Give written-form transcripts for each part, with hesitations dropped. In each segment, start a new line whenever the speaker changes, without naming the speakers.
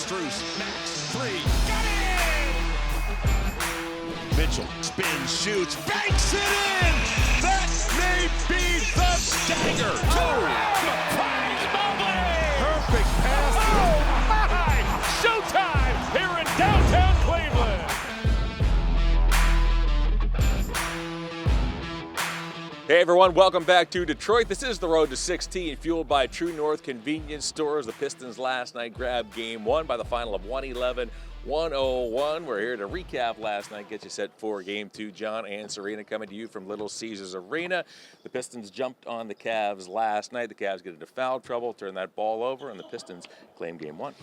Strus, Max, three, got it! Mitchell spins, shoots, banks it in! That may be the dagger!
Surprise Mobley!
Perfect pass.
Oh my! Showtime here in downtown Cleveland!
Hey everyone, welcome back to Detroit. This is the Road to 16, fueled by True North Convenience Stores. The Pistons last night grabbed Game 1 by the final of 111-101. We're here to recap last night, get you set for Game 2. John and Serena coming to you from Little Caesars Arena. The Pistons jumped on the Cavs last night. The Cavs get into foul trouble, turn that ball over, and the Pistons claim Game 1.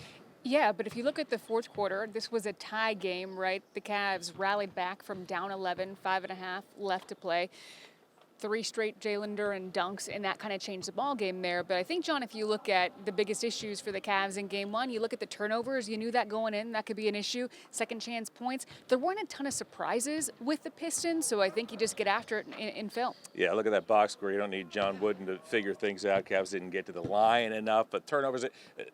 Yeah, but if you look at the fourth quarter, this was a tie game, right? The Cavs rallied back from down 11, 5.5 left to play. 3 straight Jalen Duren dunks, and that kind of changed the ball game there. But I think, John, if you look at the biggest issues for the Cavs in Game 1, you look at the turnovers. You knew that going in, that could be an issue. Second chance points. There weren't a ton of surprises with the Pistons, so I think you just get after it in film.
Yeah, look at that box score. You don't need John Wooden to figure things out. Cavs didn't get to the line enough, but turnovers.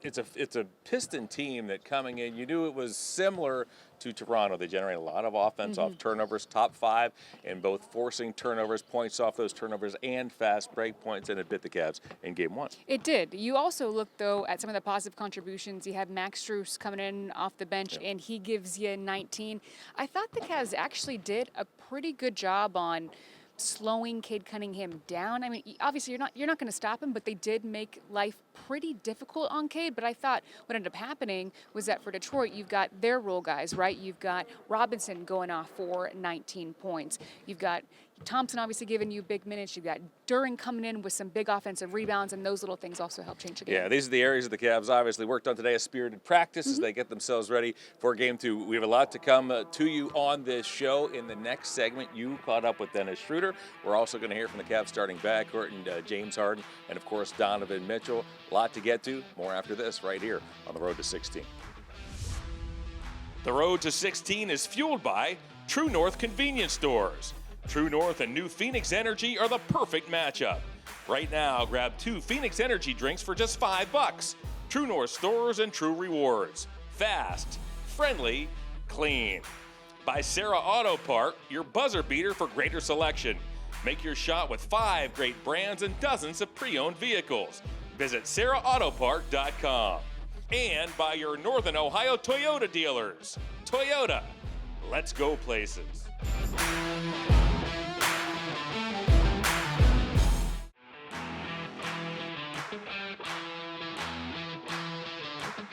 It's a Piston team that coming in, you knew it was similar to Toronto. They generate a lot of offense off turnovers, top 5 in both forcing turnovers, points off those turnovers, and fast break points, and it bit the Cavs in Game 1.
It did. You also look, though, at some of the positive contributions. You have Max Strus coming in off the bench, and he gives you 19. I thought the Cavs actually did a pretty good job on slowing Cade Cunningham down. I mean, obviously you're not going to stop him, but they did make life pretty difficult on Cade. But I thought what ended up happening was that for Detroit, you've got their role guys, right? You've got Robinson going off for 19 points. You've got Thompson obviously giving you big minutes. You've got Duren coming in with some big offensive rebounds, and those little things also help change the game.
Yeah, these are the areas that the Cavs obviously worked on today, a spirited practice as they get themselves ready for Game 2. We have a lot to come to you on this show. In the next segment, you caught up with Dennis Schroeder. We're also going to hear from the Cavs starting backcourt and James Harden and, of course, Donovan Mitchell. A lot to get to. More after this right here on the Road to 16.
The Road to 16 is fueled by True North Convenience Stores. True North and New Phoenix Energy are the perfect matchup. Right now, grab 2 Phoenix Energy drinks for just $5. True North stores and True Rewards. Fast, friendly, clean. By Sarah Auto Part, your buzzer beater for greater selection. Make your shot with 5 great brands and dozens of pre-owned vehicles. Visit sarahautopart.com. And by your Northern Ohio Toyota dealers. Toyota, let's go places.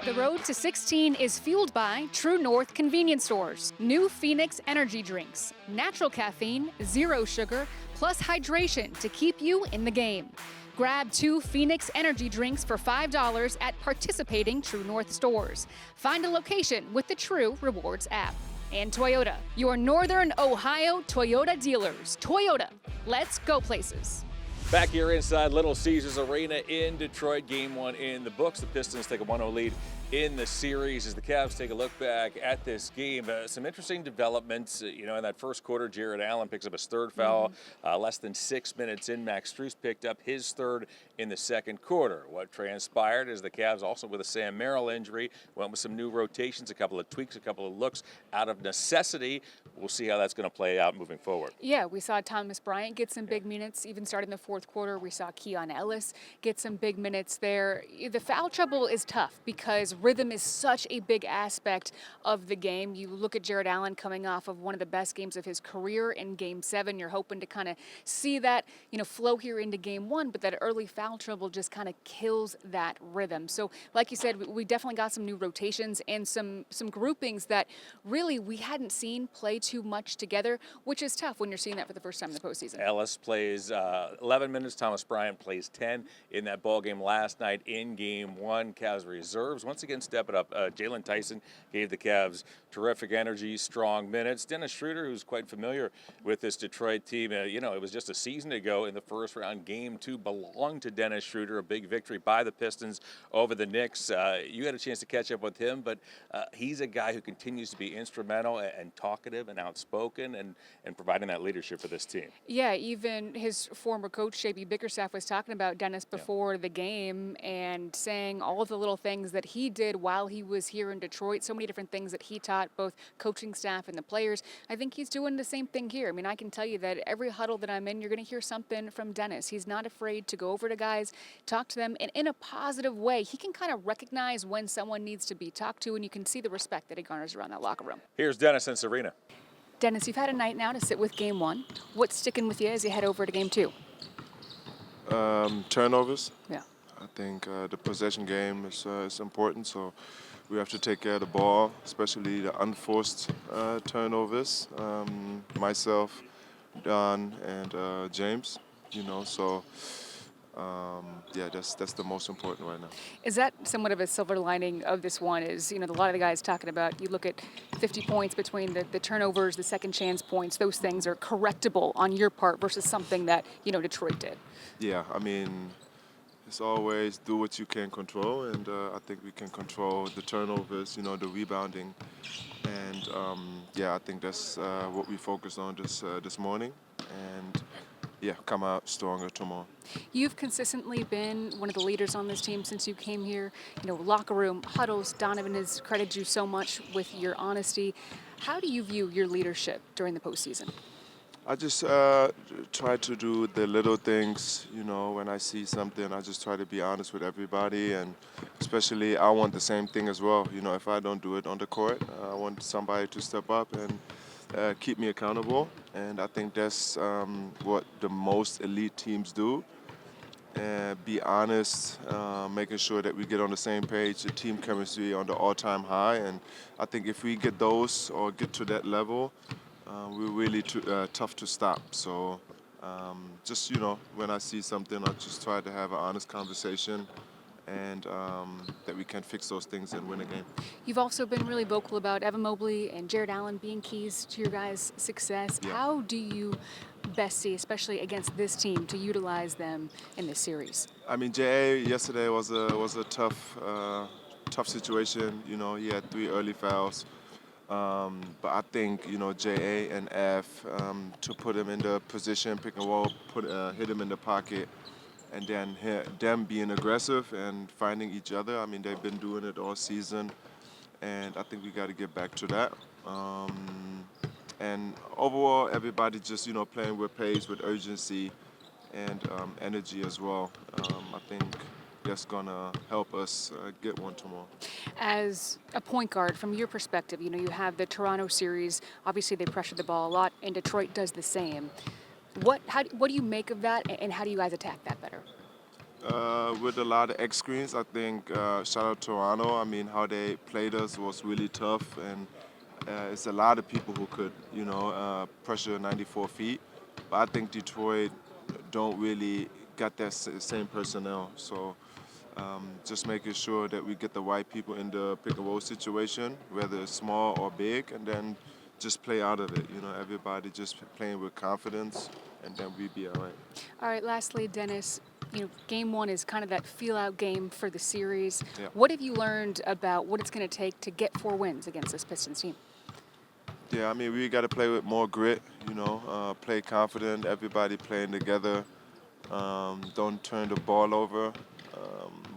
The Road to 16 is fueled by True North Convenience Stores. New Phoenix Energy Drinks. Natural caffeine, 0 sugar, plus hydration to keep you in the game. Grab 2 Phoenix Energy Drinks for $5 at participating True North stores. Find a location with the True Rewards app. And Toyota, your Northern Ohio Toyota dealers. Toyota, let's go places.
Back here inside Little Caesars Arena in Detroit, Game 1 in the books. The Pistons take a 1-0 lead in the series as the Cavs take a look back at this game. Some interesting developments. In that first quarter, Jared Allen picks up his 3rd foul. Less than 6 minutes in, Max Strus picked up his 3rd in the second quarter. What transpired is the Cavs, also with a Sam Merrill injury, went with some new rotations, a couple of tweaks, a couple of looks out of necessity. We'll see how that's going to play out moving forward.
Yeah, we saw Thomas Bryant get some big minutes, even starting the fourth quarter. We saw Keon Ellis get some big minutes there. The foul trouble is tough because rhythm is such a big aspect of the game. You look at Jared Allen coming off of one of the best games of his career in Game 7. You're hoping to kind of see that, flow here into Game 1, but that early foul trouble just kind of kills that rhythm. So, like you said, we definitely got some new rotations and some groupings that really we hadn't seen play too much together, which is tough when you're seeing that for the first time in the postseason.
Ellis plays 11 minutes. Thomas Bryant plays 10 in that ball game last night in Game 1. Cavs reserves once again step it up. Jalen Tyson gave the Cavs terrific energy, strong minutes. Dennis Schroeder, who's quite familiar with this Detroit team, it was just a season ago in the first round. Game 2 belonged to Dennis Schroeder, a big victory by the Pistons over the Knicks. You had a chance to catch up with him, but he's a guy who continues to be instrumental and talkative and outspoken and providing that leadership for this team.
Yeah, even his former coach, J.B. Bickerstaff, was talking about Dennis before the game and saying all of the little things that he did while he was here in Detroit, so many different things that he taught both coaching staff and the players. I think he's doing the same thing here. I mean, I can tell you that every huddle that I'm in, you're going to hear something from Dennis. He's not afraid to go over to guys, talk to them, and in a positive way. He can kind of recognize when someone needs to be talked to, and you can see the respect that he garners around that locker room.
Here's Dennis and Serena.
Dennis, you've had a night now to sit with Game 1. What's sticking with you as you head over to Game 2?
Turnovers.
Yeah.
I think the possession game is important, so we have to take care of the ball, especially the unforced turnovers. Myself, Don, and James, so yeah, that's the most important right now.
Is that somewhat of a silver lining of this one? Is, a lot of the guys talking about, you look at 50 points between the turnovers, the second chance points, those things are correctable on your part versus something that, Detroit did.
Yeah, I mean, it's always do what you can control, and I think we can control the turnovers, the rebounding, and yeah, I think that's what we focused on this morning, and yeah, come out stronger tomorrow.
You've consistently been one of the leaders on this team since you came here. Locker room, huddles, Donovan has credited you so much with your honesty. How do you view your leadership during the postseason?
I just try to do the little things, when I see something, I just try to be honest with everybody, and especially I want the same thing as well. If I don't do it on the court, I want somebody to step up and keep me accountable, and I think that's what the most elite teams do. Be honest, making sure that we get on the same page, the team chemistry on the all-time high, and I think if we get those or get to that level, we're really tough to stop. So just, when I see something, I just try to have an honest conversation, and that we can fix those things and win a game.
You've also been really vocal about Evan Mobley and Jared Allen being keys to your guys' success.
Yeah.
How do you best see, especially against this team, to utilize them in this series?
I mean, J.A. yesterday was a tough situation. He had 3 early fouls. But I think, J.A. and F, to put him in the position, pick and roll, hit him in the pocket, and then them being aggressive and finding each other. I mean, they've been doing it all season, and I think we got to get back to that. And overall, everybody just, playing with pace, with urgency, and energy as well. I think that's going to help us get one tomorrow.
As a point guard, from your perspective, you have the Toronto series. Obviously, they pressure the ball a lot, and Detroit does the same. What do you make of that, and how do you guys attack that better?
With a lot of X screens, I think, shout out Toronto. I mean, how they played us was really tough, and it's a lot of people who could, pressure 94 feet. But I think Detroit don't really got that same personnel. So just making sure that we get the right people in the pick and roll situation, whether it's small or big, and then just play out of it. Everybody just playing with confidence, and then we'd be all right.
All right, lastly, Dennis, Game 1 is kind of that feel-out game for the series.
Yeah.
What have you learned about what it's going to take to get 4 wins against this Pistons team?
Yeah, I mean, we got to play with more grit, play confident, everybody playing together. Don't turn the ball over,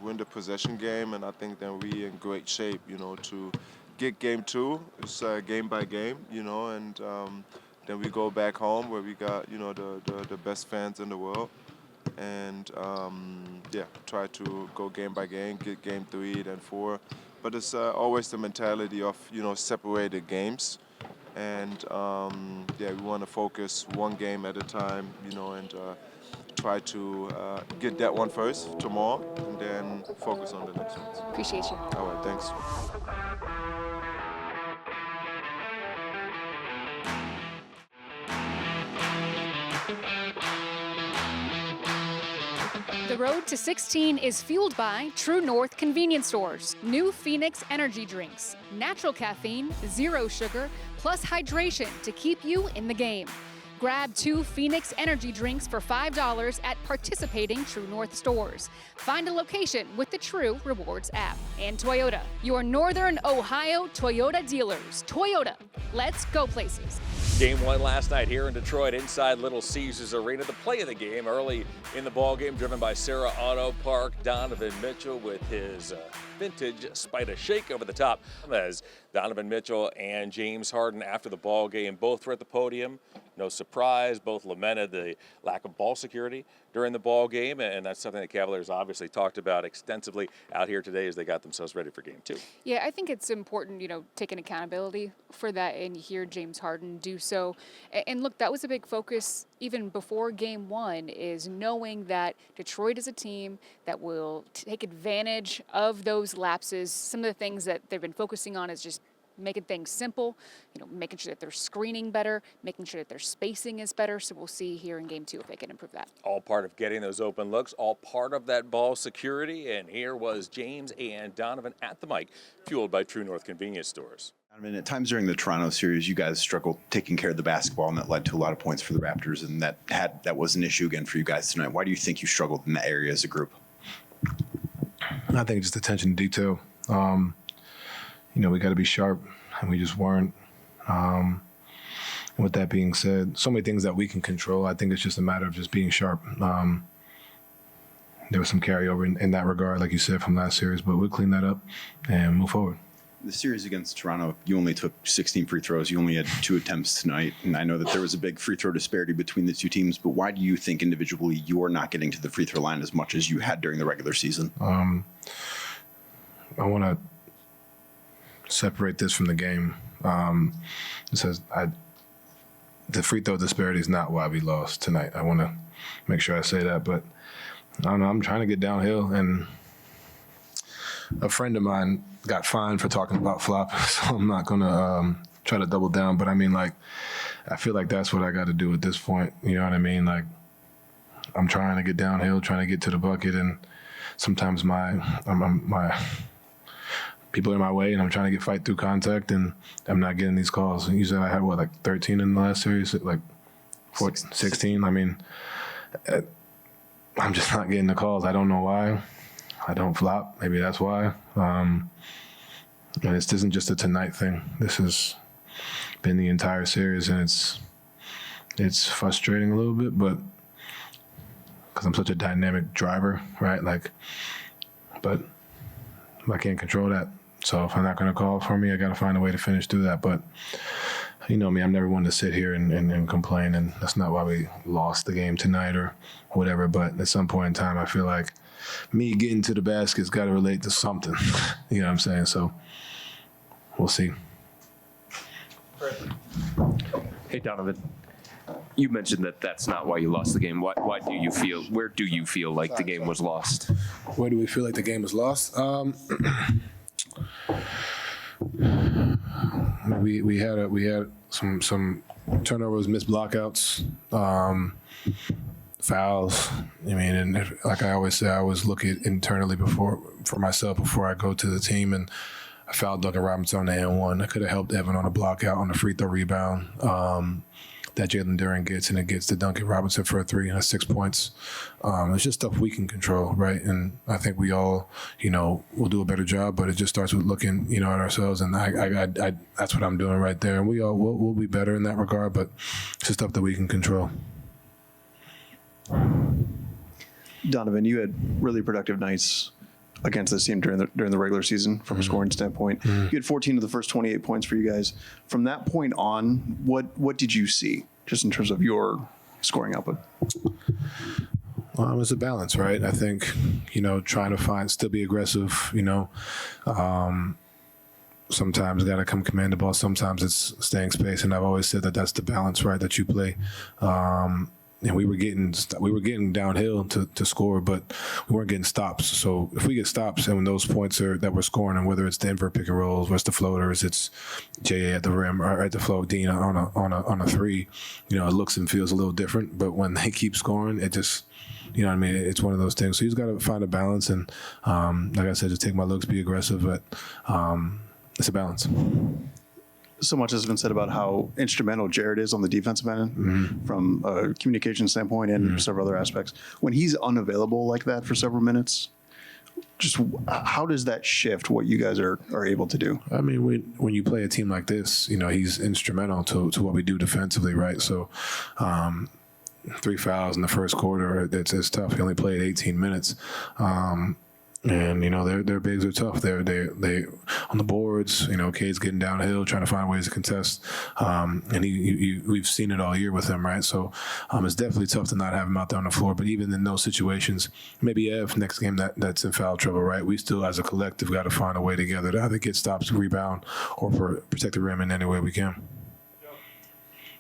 win the possession game, and I think then we in great shape, to get Game 2. It's game by game, and then we go back home where we got, the best fans in the world, and yeah, try to go game by game, get Game 3, then 4. But it's always the mentality of, separated games. And yeah, we want to focus one game at a time, and try to get that one first tomorrow, and then focus on the next ones.
Appreciate you.
All right, thanks.
The road to 16 is fueled by True North convenience stores. New Phoenix energy drinks. Natural caffeine, 0 sugar, plus hydration to keep you in the game. Grab 2 Phoenix energy drinks for $5 at participating True North stores. Find a location with the True Rewards app. And Toyota, your Northern Ohio Toyota dealers. Toyota, let's go places.
Game 1 last night here in Detroit inside Little Caesars Arena. The play of the game early in the ball game, driven by Sarah Auto Park. Donovan Mitchell with his vintage Spida shake over the top. As Donovan Mitchell and James Harden after the ball game both were at the podium. No surprise, both lamented the lack of ball security during the ball game, and that's something the Cavaliers obviously talked about extensively out here today as they got themselves ready for Game 2.
Yeah, I think it's important, taking accountability for that, and you hear James Harden do so. And look, that was a big focus even before Game 1, is knowing that Detroit is a team that will take advantage of those lapses. Some of the things that they've been focusing on is just making things simple, making sure that they're screening better, making sure that their spacing is better. So we'll see here in Game 2 if they can improve that.
All part of getting those open looks, all part of that ball security. And here was James and Donovan at the mic, fueled by True North Convenience Stores.
I mean, at times during the Toronto series, you guys struggled taking care of the basketball, and that led to a lot of points for the Raptors, and that was an issue again for you guys tonight. Why do you think you struggled in that area as a group?
I think just attention to detail. We got to be sharp, and we just weren't. With that being said, so many things that we can control. I think it's just a matter of just being sharp. There was some carryover in that regard, like you said, from last series, but we'll clean that up and move forward.
The series against Toronto, you only took 16 free throws. You only had 2 attempts tonight, and I know that there was a big free throw disparity between the two teams, but why do you think individually you're not getting to the free throw line as much as you had during the regular season?
I want to separate this from the game. It says the free throw disparity is not why we lost tonight. I want to make sure I say that, but I don't know. I'm trying to get downhill, and a friend of mine got fined for talking about flop, so I'm not going to try to double down. But I mean, I feel like that's what I got to do at this point. You know what I mean? I'm trying to get downhill, trying to get to the bucket, and sometimes my people are in my way, and I'm trying to fight through contact, and I'm not getting these calls. You said I had, 13 in the last series? 14, 16? I mean, I'm just not getting the calls. I don't know why. I don't flop. Maybe that's why. And this isn't just a tonight thing. This has been the entire series, and it's frustrating a little bit, but because I'm such a dynamic driver, right? But I can't control that. So if I'm not going to call for me, I got to find a way to finish through that. But you know me, I'm never one to sit here and complain, and that's not why we lost the game tonight or whatever. But at some point in time, I feel like me getting to the basket's got to relate to something. You know what I'm saying? So we'll see.
Hey, Donovan. You mentioned that that's not why you lost the game. Why do you feel? Where do you feel like the game was lost?
Where do we feel like the game was lost? We had some turnovers, missed blockouts, fouls. I mean, and like I always say, I always look at internally for myself before I go to the team, and I fouled Duncan Robinson on the N1. I could have helped Evan on a block out on a free throw rebound that Jalen Duren gets, and it gets to Duncan Robinson for a 3 and that's 6 points. It's just stuff we can control, right? And I think we all, will do a better job, but it just starts with looking, at ourselves, and I that's what I'm doing right there. And we'll be better in that regard, but it's just stuff that we can control.
Donovan, you had really productive nights against this team during the regular season from a scoring standpoint. You had 14 of the first 28 points for you guys. From that point on, what did you see just in terms of your scoring output?
It's a balance, right? I think, trying to still be aggressive, sometimes got to come command the ball. Sometimes it's staying space. And I've always said that that's the balance, right, that you play. And we were getting downhill to score, but we weren't getting stops. So if we get stops, and when those points that we're scoring, and whether it's Denver pick and rolls, what's the floaters, it's J.A. at the rim or at the float, Dean on a 3, it looks and feels a little different. But when they keep scoring, it just, it's one of those things. So you just got to find a balance, and like I said, just take my looks, be aggressive, but it's a balance.
So much has been said about how instrumental Jared is on the defensive end from a communication standpoint and several other aspects. When he's unavailable like that for several minutes, just how does that shift what you guys are able to do?
I mean, when you play a team like this, he's instrumental to what we do defensively, right? So 3 fouls in the first quarter, it's tough. He only played 18 minutes. And their bigs are tough. They on the boards. Cade's getting downhill, trying to find ways to contest. And we've seen it all year with him, right? So it's definitely tough to not have him out there on the floor. But even in those situations, maybe Ev next game that's in foul trouble, right? We still, as a collective, got to find a way together to either get stops, rebound, or protect the rim in any way we can.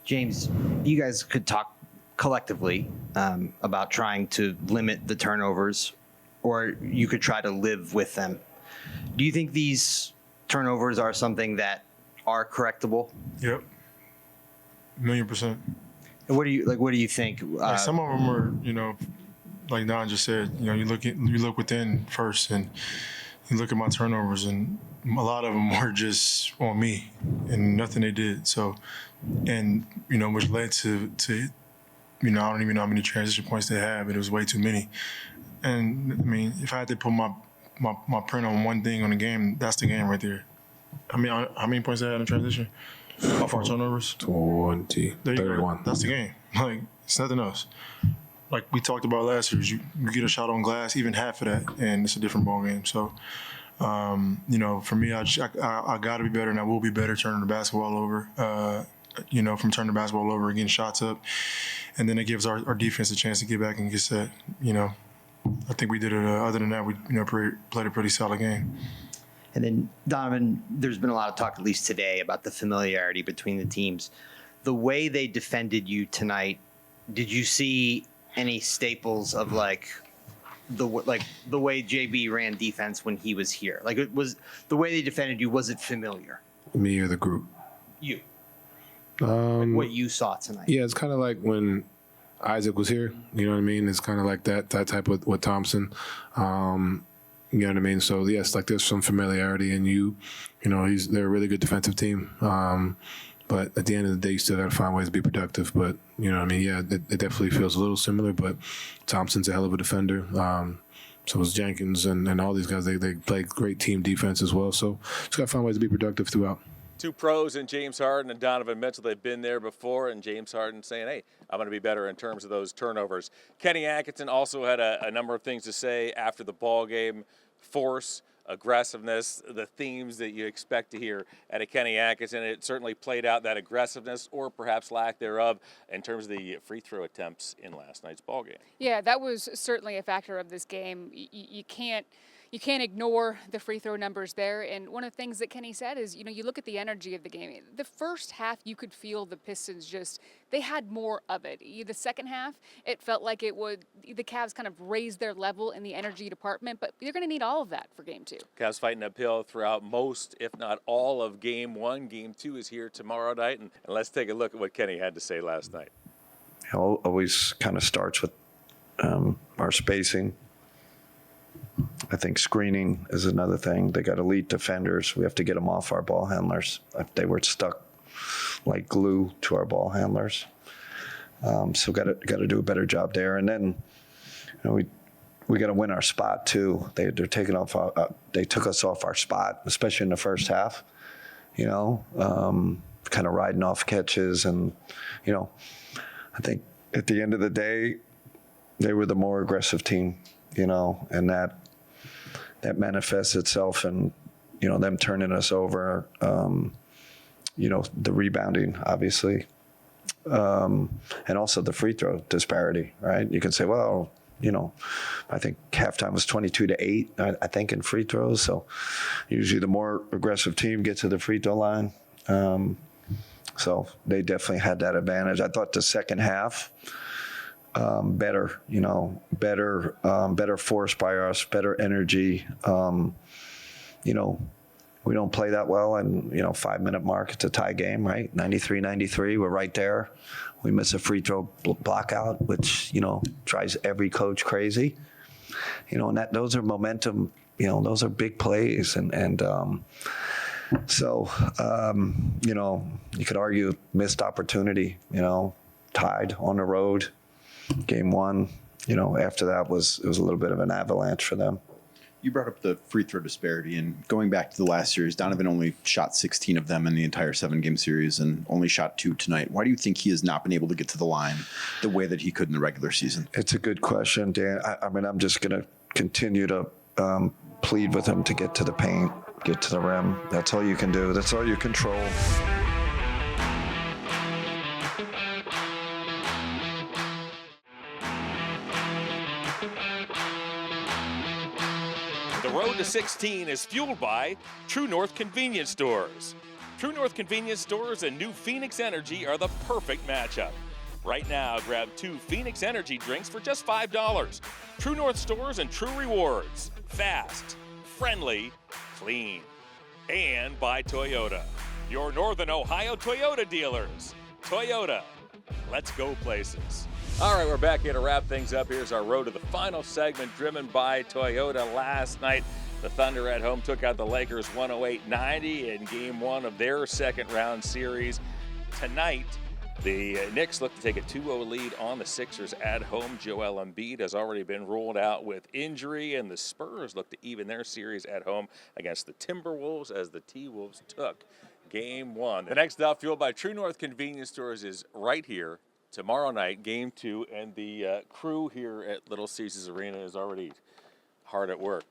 James, you guys could talk collectively about trying to limit the turnovers, or you could try to live with them. Do you think these turnovers are something that are correctable?
Yep. 1,000,000%.
And what do you think?
Some of them are, like Don just said, you look within first, and you look at my turnovers, and a lot of them were just on me and nothing they did. So, and which led to I don't even know how many transition points they had, but it was way too many. And I mean, if I had to put my print on one thing on the game, that's the game right there. I mean, how many points they had in transition? Off our turnovers?
20.
There you
31.
go. That's the game. Like, it's nothing else. Like we talked about last year, you get a shot on glass, even half of that, and it's a different ball game. So, for me, I got to be better, and I will be better turning the basketball over. From turning the basketball over and getting shots up, and then it gives our defense a chance to get back and get set. I think we did it. Other than that, we played a pretty solid game.
And then Donovan, there's been a lot of talk, at least today, about the familiarity between the teams. The way they defended you tonight, did you see any staples of the way JB ran defense when he was here? Like, it was the way they defended you. Was it familiar?
Me or the group?
You. What you saw tonight.
Yeah, it's kind of like when Isaac was here. You know what I mean? It's kind of like that type with Thompson. You know what I mean? So yes, like there's some familiarity, and they're a really good defensive team. But at the end of the day, you still got to find ways to be productive. But you know what I mean? Yeah, it definitely feels a little similar. But Thompson's a hell of a defender. So is Jenkins and all these guys. They play great team defense as well. So just got to find ways to be productive throughout.
Two pros in James Harden and Donovan Mitchell. They've been there before, and James Harden saying, hey, I'm going to be better in terms of those turnovers. Kenny Atkinson also had a number of things to say after the ball game. Force, aggressiveness, the themes that you expect to hear at a Kenny Atkinson. It certainly played out, that aggressiveness or perhaps lack thereof, in terms of the free throw attempts in last night's ball game.
Yeah, that was certainly a factor of this game. You can't ignore the free throw numbers there. And one of the things that Kenny said is, you look at the energy of the game. The first half, you could feel the Pistons they had more of it. The second half, it felt like the Cavs kind of raised their level in the energy department, but you're going to need all of that for game two.
Cavs fighting uphill throughout most, if not all, of game one. Game two is here tomorrow night. And let's take a look at what Kenny had to say last night.
It always kind of starts with our spacing. I think screening is another thing. They got elite defenders. We have to get them off our ball handlers. They were stuck like glue to our ball handlers. So got to do a better job there. And then we got to win our spot too. They're taking off. They took us off our spot, especially in the first half. Kind of riding off catches, and I think at the end of the day, they were the more aggressive team. And that manifests itself in, them turning us over, the rebounding, obviously, and also the free throw disparity, right? You can say, well, I think halftime was 22-8, I think, in free throws. So usually the more aggressive team gets to the free throw line. So they definitely had that advantage. I thought the second half, better force by us, better energy. We don't play that well, and 5-minute mark, it's a tie game, right? 93-93, we're right there. We miss a free throw block out, which drives every coach crazy. And those are momentum. Those are big plays, and so you could argue missed opportunity. Tied on the road. Game one, after that it was a little bit of an avalanche for them.
You brought up the free throw disparity, and going back to the last series, Donovan only shot 16 of them in the entire 7-game series and only shot 2 tonight. Why do you think he has not been able to get to the line the way that he could in the regular season?
It's a good question, Dan. I mean, I'm just going to continue to plead with him to get to the paint, get to the rim. That's all you can do. That's all you control.
The road to 16 is fueled by True North Convenience Stores. True North Convenience Stores and new Phoenix Energy are the perfect matchup. Right now, grab 2 Phoenix Energy drinks for just $5. True North Stores and True Rewards. Fast, friendly, clean. And by Toyota, your Northern Ohio Toyota dealers. Toyota, let's go places.
All right, we're back here to wrap things up. Here's our road to the final segment, driven by Toyota. Last night, the Thunder at home took out the Lakers 108-90 in Game 1 of their second-round series. Tonight, the Knicks look to take a 2-0 lead on the Sixers at home. Joel Embiid has already been ruled out with injury, and the Spurs look to even their series at home against the Timberwolves as the T-Wolves took Game 1. The next up, fueled by True North Convenience Stores, is right here tomorrow night, Game 2, and the crew here at Little Caesars Arena is already hard at work.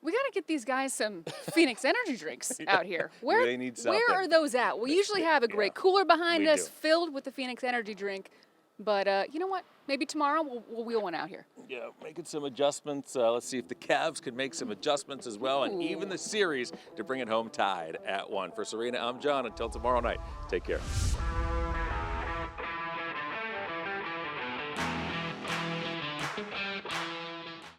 We got to get these guys some Phoenix Energy drinks out here. Where,
They need something.
where are those at? We usually have a great cooler behind
we
us
do.
filled with the Phoenix Energy drink. But you know what? Maybe tomorrow we'll wheel one out here.
Yeah, making some adjustments. Let's see if the Cavs can make some adjustments as well, and even the series to bring it home tied at 1. For Serena, I'm John. Until tomorrow night, take care.